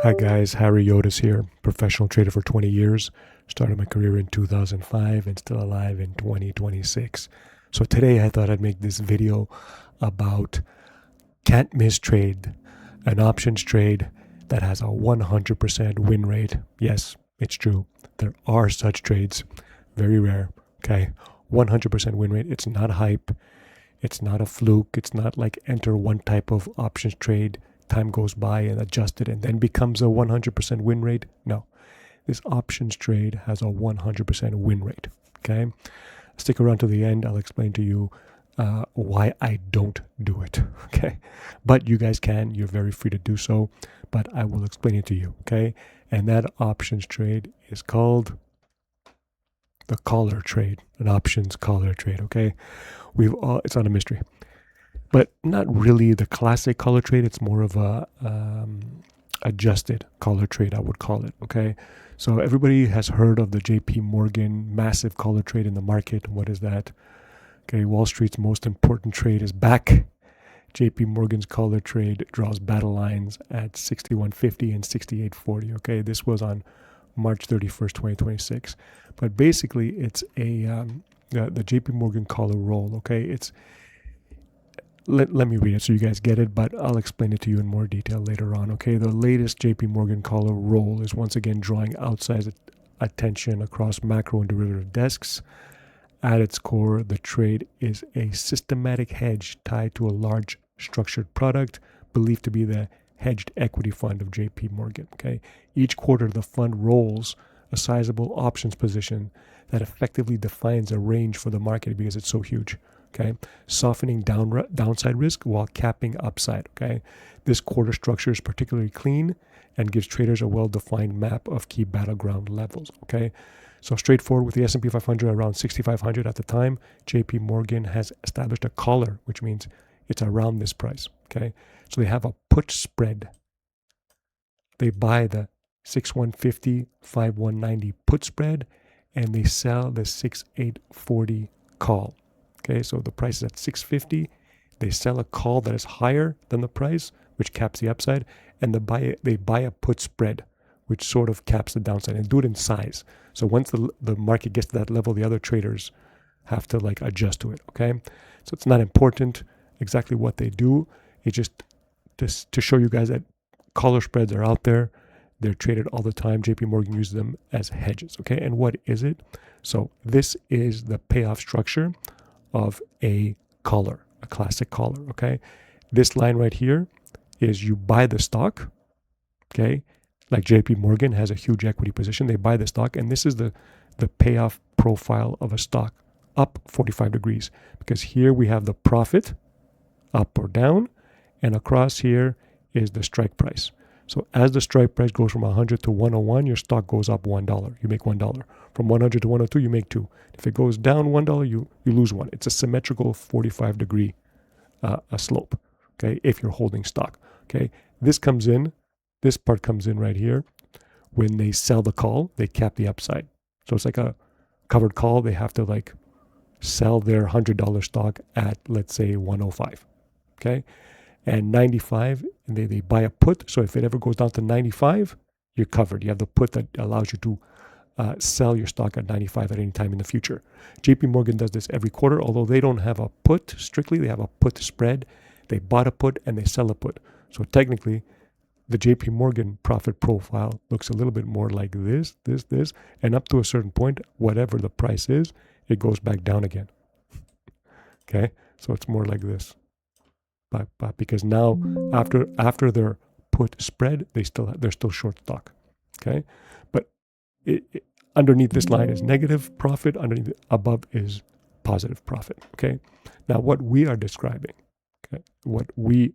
Hi guys, Harry Yotis here, professional trader for 20 years. Started my career in 2005 and still alive in 2026. So today I thought I'd make this video about can't miss trade, an options trade that has a 100% win rate. Yes, it's true. There are such trades, very rare. Okay, 100% win rate. It's not hype. It's not a fluke. It's not like enter one type of options trade, time goes by and adjust it and then becomes a 100% win rate. No, this options trade has a 100% win rate. Okay, stick around to the end. I'll explain to you why I don't do it. Okay, but you guys can. You're very free to do so, but I will explain it to you. Okay, and that options trade is called the collar trade, an options collar trade. Okay, it's not a mystery, but not really the classic color trade. It's more of a adjusted color trade, I would call it. Okay, so everybody has heard of the JP Morgan massive color trade in the market. What is that? Okay, Wall Street's most important trade is back. JP Morgan's color trade draws battle lines at 61.50 and 68.40. Okay, this was on March 31st, 2026. But basically, it's the JP Morgan collar roll. Okay, let me read it so you guys get it, but I'll explain it to you in more detail later on. Okay, the latest JP Morgan collar roll is once again drawing outsized attention across macro and derivative desks. At its core, the trade is a systematic hedge tied to a large structured product believed to be the hedged equity fund of JP Morgan. Okay, each quarter the fund rolls a sizable options position that effectively defines a range for the market because it's so huge. Okay, softening downside risk while capping upside. Okay, this quarter structure is particularly clean and gives traders a well-defined map of key battleground levels. Okay, so straightforward with the S&P 500 around 6,500 at the time, JP Morgan has established a collar, which means it's around this price. Okay, so they have a put spread. They buy the 6150 5190 put spread and they sell the 6840 call. Okay, so the price is at 650. They sell a call that is higher than the price, which caps the upside, and they buy a put spread, which sort of caps the downside, and do it in size. So once the market gets to that level, the other traders have to like adjust to it. Okay, so it's not important exactly what they do. It's just to show you guys that collar spreads are out there. They're traded all the time. JP Morgan uses them as hedges. Okay, and what is it? So this is the payoff structure of a collar, a classic collar. Okay, this line right here is you buy the stock. Okay, like JP Morgan has a huge equity position. They buy the stock, and this is the payoff profile of a stock up 45 degrees, because here we have the profit up or down, and across here is the strike price. So as the strike price goes from 100 to 101, your stock goes up $1. You make $1. From 100 to 102, you make 2. If it goes down $1, you lose 1. It's a symmetrical 45 degree a slope. Okay, if you're holding stock. Okay, this part comes in right here. When they sell the call, they cap the upside. So it's like a covered call. They have to like sell their $100 stock at, let's say, 105. Okay, and 95, and they buy a put. So if it ever goes down to 95, you're covered. You have the put that allows you to sell your stock at 95 at any time in the future. JP Morgan does this every quarter, although they don't have a put strictly. They have a put spread. They bought a put and they sell a put. So technically, the JP Morgan profit profile looks a little bit more like this, and up to a certain point, whatever the price is, it goes back down again. Okay, so it's more like this. But because now after their put spread, they're still short stock. Okay, but underneath this line is negative profit. Above is positive profit. Okay, now what we are describing, okay, what we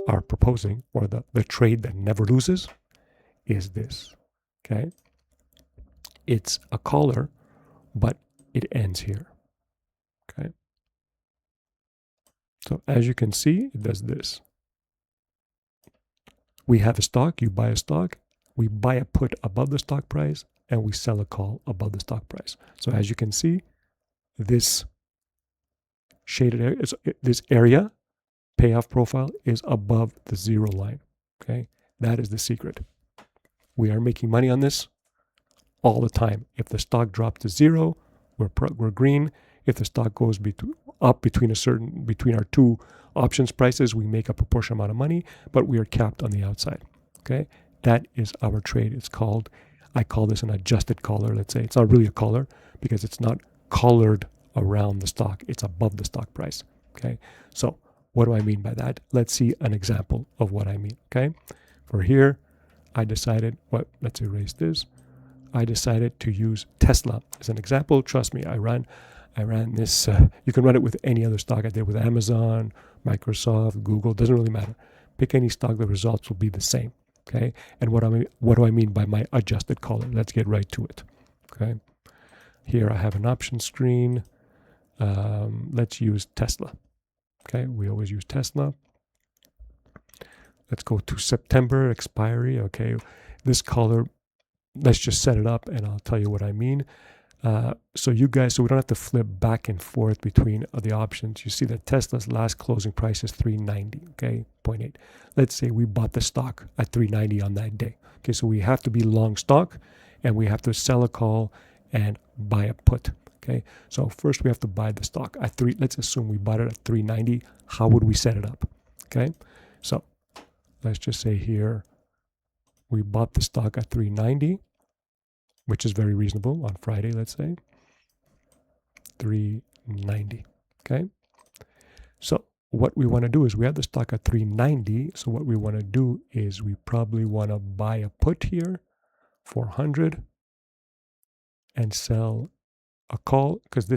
are proposing, or the trade that never loses, is this. Okay, it's a collar, but it ends here. Okay, so as you can see, it does this. We have a stock, you buy a stock, we buy a put above the stock price, and we sell a call above the stock price. So as you can see, this shaded area, this area payoff profile is above the zero line. Okay, That is the secret. We are making money on this all the time. If the stock drops to zero, we're green. If the stock goes up between our two options prices, we make a proportional amount of money, but we are capped on the outside. Okay, that is our trade. I call this an adjusted collar. Let's say it's not really a collar because it's not collared around the stock. It's above the stock price. Okay, so what do I mean by that? Let's see an example of what I mean. Okay, for here, I decided let's erase this. I decided to use Tesla as an example. Trust me, I ran this. You can run it with any other stock. I did with Amazon, Microsoft, Google. Doesn't really matter. Pick any stock. The results will be the same. Okay. And what do I mean by my adjusted collar? Let's get right to it. Okay. Here I have an option screen. Let's use Tesla. Okay. We always use Tesla. Let's go to September expiry. Okay. This collar, let's just set it up and I'll tell you what I mean. So we don't have to flip back and forth between the options. You see that Tesla's last closing price is 390, okay, 0.8. Let's say we bought the stock at 390 on that day. Okay, so we have to be long stock and we have to sell a call and buy a put. Okay, so first we have to buy the stock at let's assume we bought it at 390. How would we set it up? Okay, so let's just say here we bought the stock at 390. Which is very reasonable on Friday, let's say. 390, okay? So what we want to do is we have the stock at 390. So what we want to do is we probably want to buy a put here, 400, and sell a call, because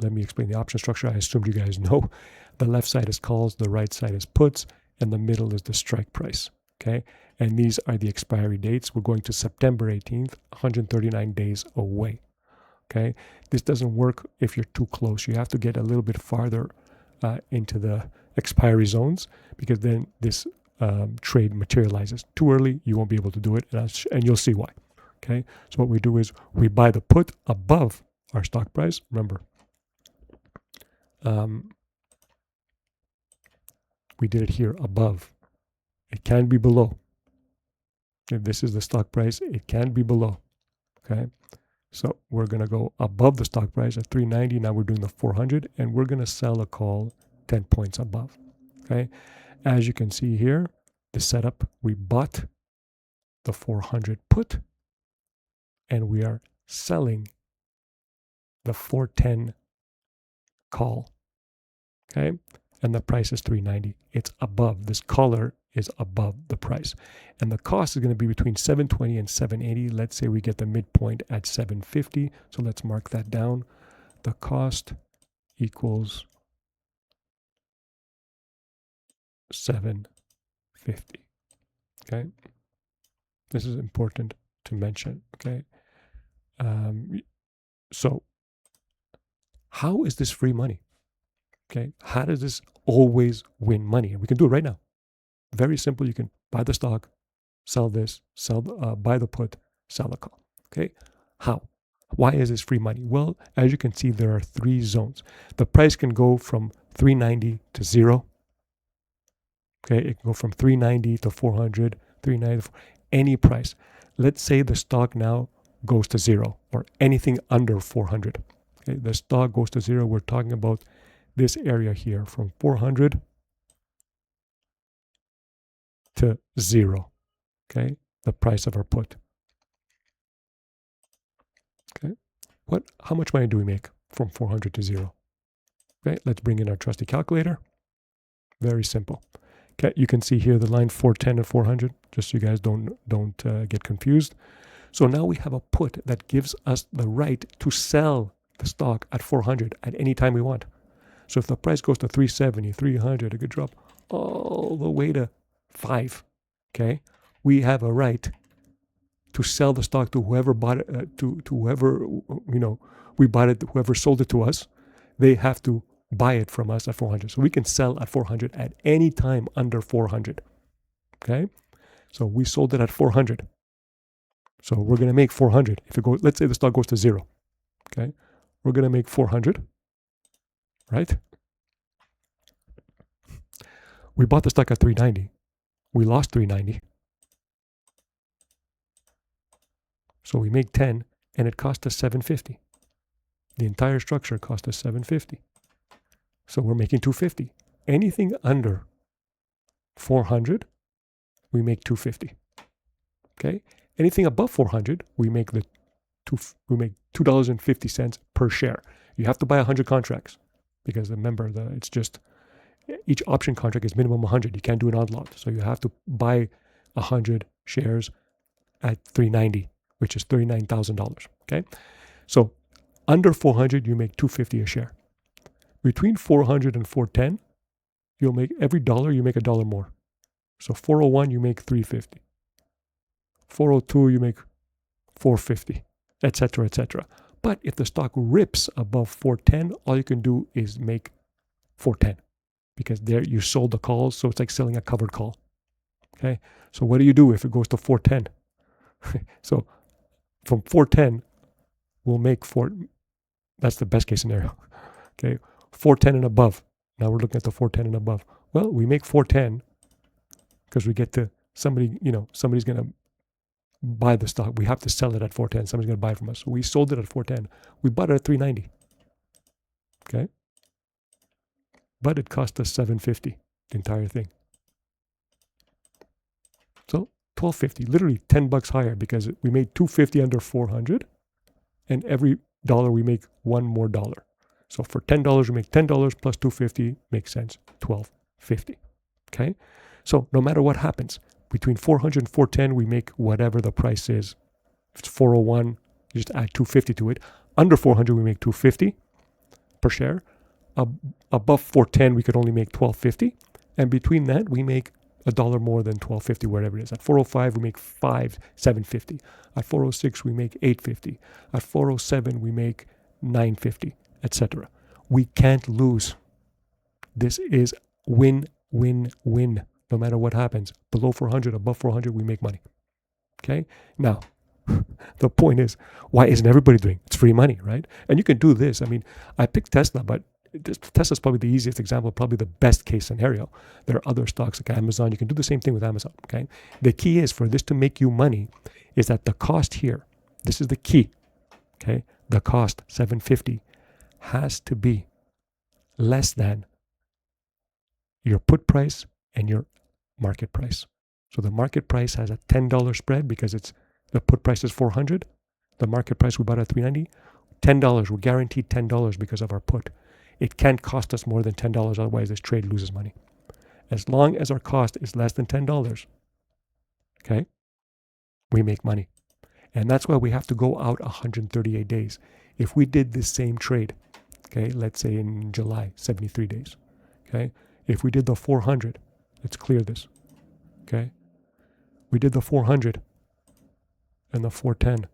let me explain the option structure. I assumed you guys know. The left side is calls, the right side is puts, and the middle is the strike price, okay? And these are the expiry dates. We're going to September 18th, 139 days away. Okay, this doesn't work if you're too close. You have to get a little bit farther into the expiry zones because then this trade materializes. Too early, you won't be able to do it, and you'll see why. Okay, so what we do is we buy the put above our stock price. Remember, we did it here above. It can be below. If this is the stock price, it can be below. Okay, so we're going to go above the stock price at 390. Now we're doing the 400 and we're going to sell a call 10 points above. Okay, as you can see here, the setup, we bought the 400 put and we are selling the 410 call. Okay, and the price is 390. It's above. This collar is above the price. And the cost is going to be between 720 and 780. Let's say we get the midpoint at 750. So let's mark that down. The cost equals 750. Okay. This is important to mention. Okay. So how is this free money? Okay. How does this always win money? And we can do it right now. Very simple. You can buy the stock, sell this, buy the put, sell the call. Okay. How? Why is this free money? Well, as you can see, there are three zones. The price can go from 390 to 0. Okay. It can go from 390 to 400, 390, any price. Let's say the stock now goes to 0 or anything under 400. Okay. The stock goes to 0. We're talking about this area here from 400 to 0, okay, the price of our put. Okay, how much money do we make from 400 to 0? Okay, let's bring in our trusty calculator. Very simple. Okay, you can see here the line 410 and 400, just so you guys don't get confused. So now we have a put that gives us the right to sell the stock at 400 at any time we want. So if the price goes to 370, 300, it could drop all the way to 5. Okay, we have a right to sell the stock to whoever bought it, to whoever, we bought it, whoever sold it to us. They have to buy it from us at 400. So we can sell at 400 at any time under 400. Okay, so we sold it at 400. So we're going to make 400. If it goes, let's say the stock goes to 0. Okay, we're going to make 400. Right? We bought the stock at 390. We lost 390. So we make 10 and it cost us 750. The entire structure cost us 750. So we're making 250. Anything under 400, we make 250. Okay? Anything above 400, we make $2.50 per share. You have to buy 100 contracts because remember, it's just each option contract is minimum 100. You can't do an odd lot. So you have to buy 100 shares at $390, which is $39,000. Okay? So under 400, you make $2.50 a share. Between 400 and 410, you'll make every dollar, you make $1 more. So 401, you make $3.50. 402, you make $4.50, etc., etc. But if the stock rips above 410, all you can do is make 410 because there you sold the calls, so it's like selling a covered call. Okay, so what do you do if it goes to 410? So from 410, we'll make that's the best case scenario. Okay, 410 and above. Now we're looking at the 410 and above. Well, we make 410 because we get to somebody's going to buy the stock. We have to sell it at 410. Somebody's going to buy it from us. So we sold it at 410. We bought it at 390. Okay, but it cost us 750, the entire thing. So 1250, literally $10 higher because we made 250 under 400, and every dollar we make one more dollar. So for $10 we make $10 plus 250 makes sense, 1250. Okay, so no matter what happens between 400 and 410, we make whatever the price is. If it's 401, you just add 250 to it. Under 400 we make 250 per share. Above 410 we could only make 1250, and between that we make $1 more than 1250 wherever it is. At 405 we make 750. At 406 we make 850. At 407 we make 950, etc. We can't lose. This is win, win, win. No matter what happens, below 400, above 400, we make money. Okay? Now, the point is, why isn't everybody doing it? It's free money, right? And you can do this. I mean, I picked Tesla, but Tesla's probably the easiest example, probably the best case scenario. There are other stocks like Amazon. You can do the same thing with Amazon, okay? The key is for this to make you money is that the cost here, this is the key, okay? The cost, 750, has to be less than your put price and your market price. So the market price has a $10 spread because the put price is 400. The market price we bought at 390. $10, we're guaranteed $10 because of our put. It can't cost us more than $10, otherwise this trade loses money. As long as our cost is less than $10, okay, we make money. And that's why we have to go out 138 days. If we did this same trade, okay, let's say in July, 73 days, okay, if we did the 400, let's clear this, okay, we did the 400 and the 410.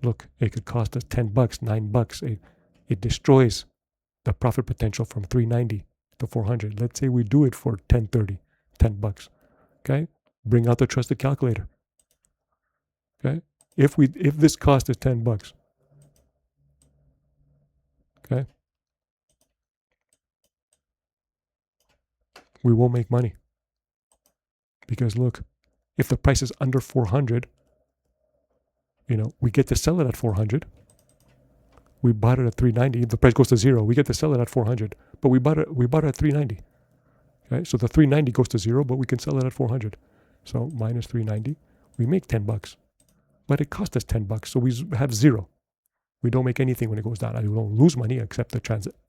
Look, it could cost us $10, $9. It destroys the profit potential from 390 to 400. Let's say we do it for 1030, $10. Okay, bring out the trusted calculator. Okay, if this cost is $10, okay, we won't make money because look, if the price is under 400, we get to sell it at 400. We bought it at 390. If the price goes to zero, we get to sell it at 400. But we bought it at 390. Okay, so the 390 goes to zero, but we can sell it at 400. So minus 390, we make $10. But it cost us $10, so we have zero. We don't make anything when it goes down. We don't lose money except the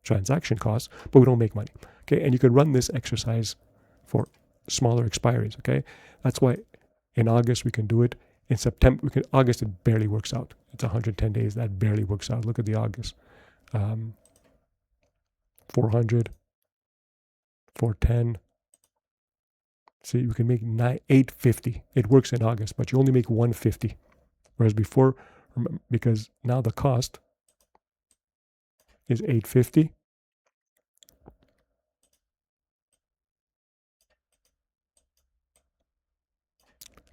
transaction costs, but we don't make money. Okay, and you can run this exercise for smaller expiries. Okay, that's why in August we can do it. In September, August, it barely works out. It's 110 days. That barely works out. Look at the August. 400, 410. See, you can make 850. It works in August, but you only make 150. Whereas before, because now the cost is 850.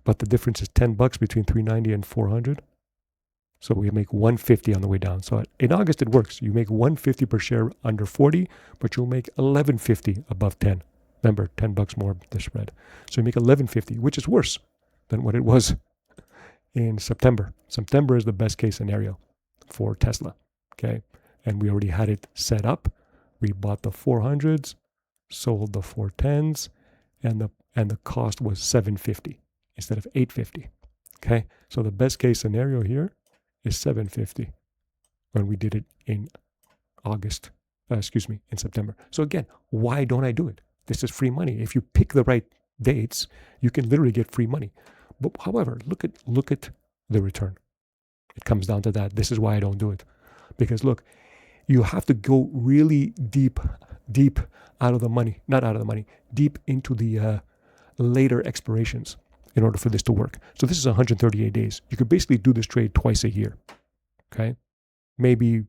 But the difference is $10 between 390 and 400. So we make 150 on the way down. So in August it works. You make 150 per share under 40, but you'll make 1150 above 10. Remember, $10 more the spread. So you make 1150, which is worse than what it was in September. September is the best case scenario for Tesla. Okay. And we already had it set up. We bought the 400s, sold the 410s, and the cost was 750 instead of 850. Okay. So the best case scenario here is 750 when we did it in in September. So again, why don't I do it? This is free money. If you pick the right dates, you can literally get free money. But however, look at the return. It comes down to that. This is why I don't do it. Because look, you have to go really deep out of the money, not out of the money, deep into the later expirations in order for this to work. So this is 138 days. You could basically do this trade twice a year. Okay? Maybe,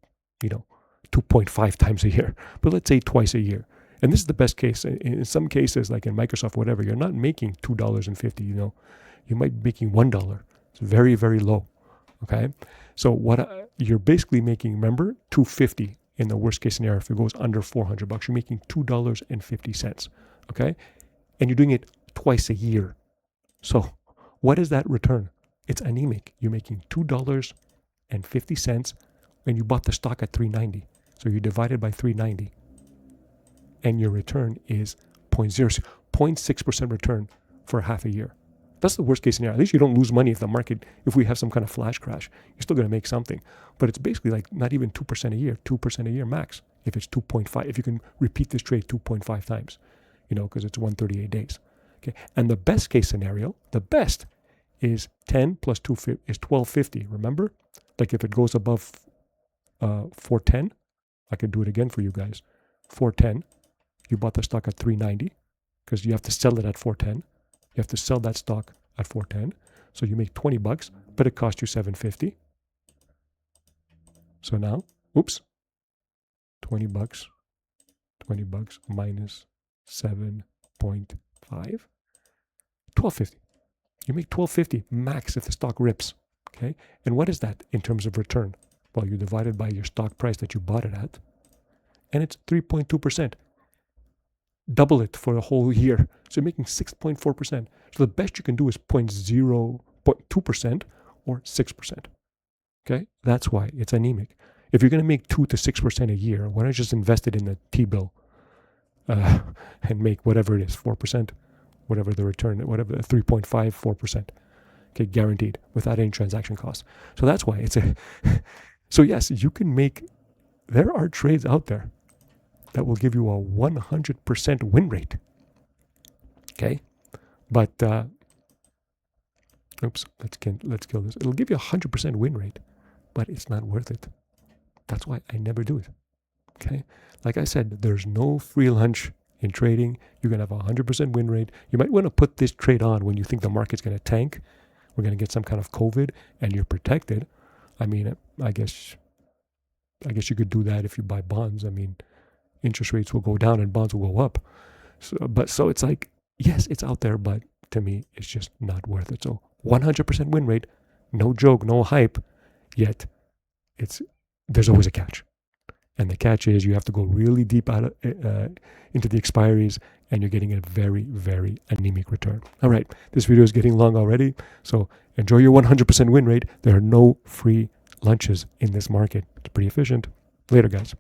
2.5 times a year, but let's say twice a year. And this is the best case. In some cases, like in Microsoft, whatever, you're not making $2.50, you might be making $1. It's very, very low. Okay. So you're basically making, remember, $2.50 in the worst case scenario. If it goes under $400, you're making $2.50. Okay. And you're doing it twice a year. So what is that return? It's anemic. You're making $2.50 when you bought the stock at $3.90. So you divide it by $3.90 and your return is 0.6% return for half a year. That's the worst case scenario. At least you don't lose money if we have some kind of flash crash. You're still going to make something. But it's basically like not even 2% a year, 2% a year max. If it's 2.5, if you can repeat this trade 2.5 times, because it's 138 days. Okay. And the best case scenario, the best is 10 plus 2 is 1250. Remember? Like if it goes above 410, I could do it again for you guys. 410, you bought the stock at 390 because you have to sell it at 410. You have to sell that stock at 410. So you make $20, but it cost you 750. So now, $20 minus 7.5, 1250. You make 1250 max if the stock rips. Okay. And what is that in terms of return? Well, you divide it by your stock price that you bought it at, and it's 3.2%. Double it for a whole year. So you're making 6.4%. So the best you can do is 0.2% or 6%. Okay? That's why it's anemic. If you're going to make 2 to 6% a year, why not just invest it in the T-bill and make whatever it is, 4%, whatever the return, whatever, 3.5, 4%. Okay, guaranteed, without any transaction costs. So that's why it's so yes, you can there are trades out there that will give you a 100% win rate. Okay, but let's kill this. It'll give you a 100% win rate, but it's not worth it. That's why I never do it. Okay, like I said, there's no free lunch in trading. You're gonna have a 100% win rate. You might want to put this trade on when you think the market's gonna tank. We're gonna get some kind of COVID, and you're protected. I mean, I guess you could do that if you buy bonds. I mean, interest rates will go down and bonds will go up. So it's like, yes, it's out there, but to me, it's just not worth it. So 100% win rate, no joke, no hype, yet there's always a catch. And the catch is you have to go really deep into the expiries, and you're getting a very, very anemic return. All right, this video is getting long already, so enjoy your 100% win rate. There are no free lunches in this market. It's pretty efficient. Later, guys.